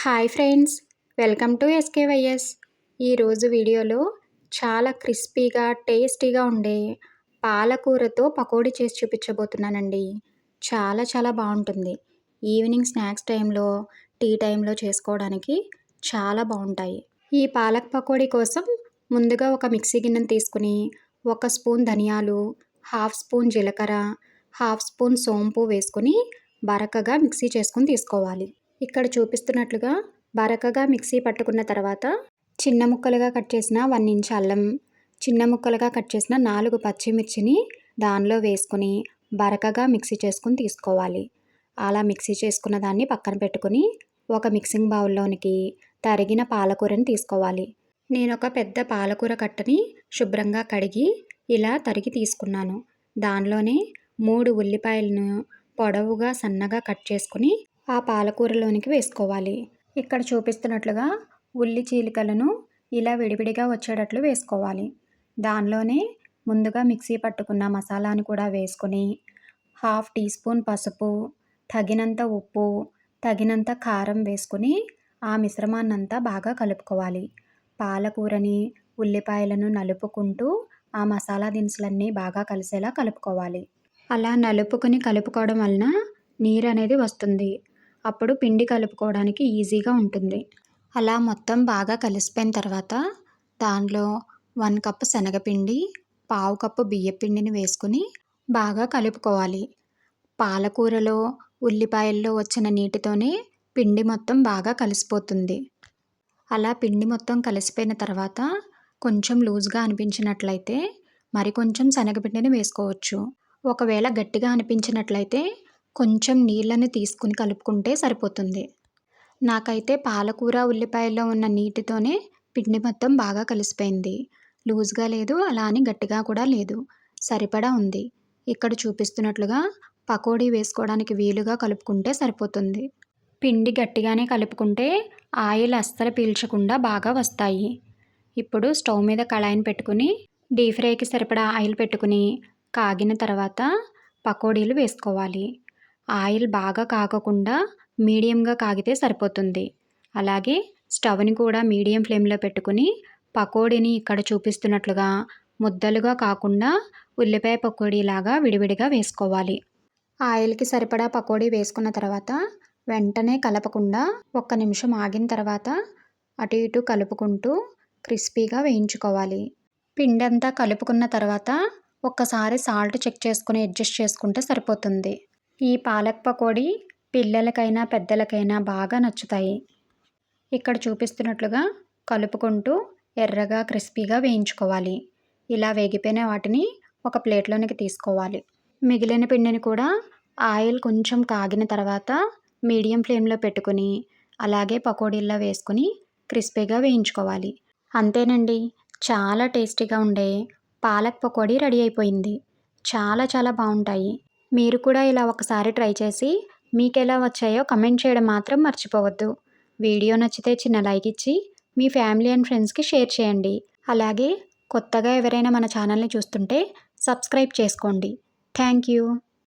Hi friends, welcome to SKYS. ఈరోజు వీడియోలో చాలా క్రిస్పీగా టేస్టీగా ఉండే పాలకూరతో పకోడీ చేసి చూపించబోతున్నానండి. చాలా చాలా బాగుంటుంది. ఈవినింగ్ స్నాక్స్ టైంలో, టీ టైంలో చేసుకోవడానికి చాలా బాగుంటాయి. ఈ పాలక్ పకోడీ కోసం ముందుగా ఒక మిక్సీ గిన్నెను తీసుకుని 1 స్పూన్ ధనియాలు, హాఫ్ స్పూన్ జీలకర్ర, హాఫ్ స్పూన్ సోంపు వేసుకుని బరకగా మిక్సీ చేసుకుని తీసుకోవాలి. ఇక్కడ చూపిస్తున్నట్లుగా బరకగా మిక్సీ పట్టుకున్న తర్వాత చిన్న ముక్కలుగా కట్ చేసిన 1 ఇంచ్ అల్లం, చిన్న ముక్కలుగా కట్ చేసిన 4 పచ్చిమిర్చిని దానిలో వేసుకుని బరకగా మిక్సీ చేసుకుని తీసుకోవాలి. అలా మిక్సీ చేసుకున్న దాన్ని పక్కన పెట్టుకుని ఒక మిక్సింగ్ బౌల్లోనికి తరిగిన పాలకూరని తీసుకోవాలి. నేను ఒక పెద్ద పాలకూర కట్టని శుభ్రంగా కడిగి ఇలా తరిగి తీసుకున్నాను. దానిలోనే 3 ఉల్లిపాయలను పొడవుగా సన్నగా కట్ చేసుకుని ఆ పాలకూరలోనికి వేసుకోవాలి. ఇక్కడ చూపిస్తున్నట్లుగా ఉల్లి చీలికలను ఇలా విడివిడిగా వచ్చేటట్లు వేసుకోవాలి. దానిలోనే ముందుగా మిక్సీ పట్టుకున్న మసాలాను కూడా వేసుకొని హాఫ్ టీ స్పూన్ పసుపు, తగినంత ఉప్పు, తగినంత కారం వేసుకుని ఆ మిశ్రమాన్నంతా బాగా కలుపుకోవాలి. పాలకూరని, ఉల్లిపాయలను నలుపుకుంటూ ఆ మసాలా దినుసులన్నీ బాగా కలిసేలా కలుపుకోవాలి. అలా కలుపుకోవడం వలన నీరు అనేది వస్తుంది. అప్పుడు పిండి కలుపుకోవడానికి ఈజీగా ఉంటుంది. అలా మొత్తం బాగా కలిసిపోయిన తర్వాత దానిలో 1 కప్పు శనగపిండి, పావు కప్పు బియ్యపిండిని వేసుకుని బాగా కలుపుకోవాలి. పాలకూరలో, ఉల్లిపాయల్లో వచ్చిన నీటితోనే పిండి మొత్తం బాగా కలిసిపోతుంది. అలా పిండి మొత్తం కలిసిపోయిన తర్వాత కొంచెం లూజ్గా అనిపించినట్లయితే కొంచెం శనగపిండిని వేసుకోవచ్చు. ఒకవేళ గట్టిగా అనిపించినట్లయితే కొంచెం నీళ్ళని తీసుకుని కలుపుకుంటే సరిపోతుంది. నాకైతే పాలకూర, ఉల్లిపాయల్లో ఉన్న నీటితోనే పిండి మొత్తం బాగా కలిసిపోయింది. లూజ్గా లేదు, అలా అని గట్టిగా కూడా లేదు, సరిపడా ఉంది. ఇక్కడ చూపిస్తున్నట్లుగా పకోడీ వేసుకోవడానికి వీలుగా కలుపుకుంటే సరిపోతుంది. పిండి గట్టిగానే కలుపుకుంటే ఆయిల్ అస్సలు పీల్చకుండా బాగా వస్తాయి. ఇప్పుడు స్టవ్ మీద కళాయిని పెట్టుకుని డీప్ ఫ్రైకి సరిపడా ఆయిల్ పెట్టుకుని కాగిన తర్వాత పకోడీలు వేసుకోవాలి. ఆయిల్ బాగా కాగకుండా మీడియంగా కాగితే సరిపోతుంది. అలాగే స్టవ్ని కూడా మీడియం ఫ్లేమ్లో పెట్టుకుని పకోడీని ఇక్కడ చూపిస్తున్నట్లుగా ముద్దలుగా కాకుండా ఉల్లిపాయ పకోడీలాగా విడివిడిగా వేసుకోవాలి. ఆయిల్కి సరిపడా పకోడీ వేసుకున్న తర్వాత వెంటనే కలపకుండా 1 నిమిషం ఆగిన తర్వాత అటు ఇటు కలుపుకుంటూ క్రిస్పీగా వేయించుకోవాలి. పిండి అంతా కలుపుకున్న తర్వాత ఒక్కసారి సాల్ట్ చెక్ చేసుకుని అడ్జస్ట్ చేసుకుంటే సరిపోతుంది. ఈ పాలక్ పకోడీ పిల్లలకైనా పెద్దలకైనా బాగా నచ్చుతాయి. ఇక్కడ చూపిస్తున్నట్లుగా కలుపుకుంటూ ఎర్రగా క్రిస్పీగా వేయించుకోవాలి. ఇలా వేగిపోయిన వాటిని ఒక ప్లేట్లోనికి తీసుకోవాలి. మిగిలిన పిండిని కూడా ఆయిల్ కొంచెం కాగిన తర్వాత మీడియం ఫ్లేమ్లో పెట్టుకుని అలాగే పకోడీల్లో వేసుకుని క్రిస్పీగా వేయించుకోవాలి. అంతేనండి, చాలా టేస్టీగా ఉండే పాలక్ పకోడీ రెడీ అయిపోయింది. చాలా చాలా బాగుంటాయి. మీరు కూడా ఇలా ఒకసారి ట్రై చేసి మీకు ఎలా వచ్చాయో కమెంట్ చేయడం మాత్రం మర్చిపోవద్దు. వీడియో నచ్చితే చిన్న లైక్ ఇచ్చి మీ ఫ్యామిలీ అండ్ ఫ్రెండ్స్కి షేర్ చేయండి. అలాగే కొత్తగా ఎవరైనా మన ఛానల్ని చూస్తుంటే సబ్స్క్రైబ్ చేసుకోండి. Thank you.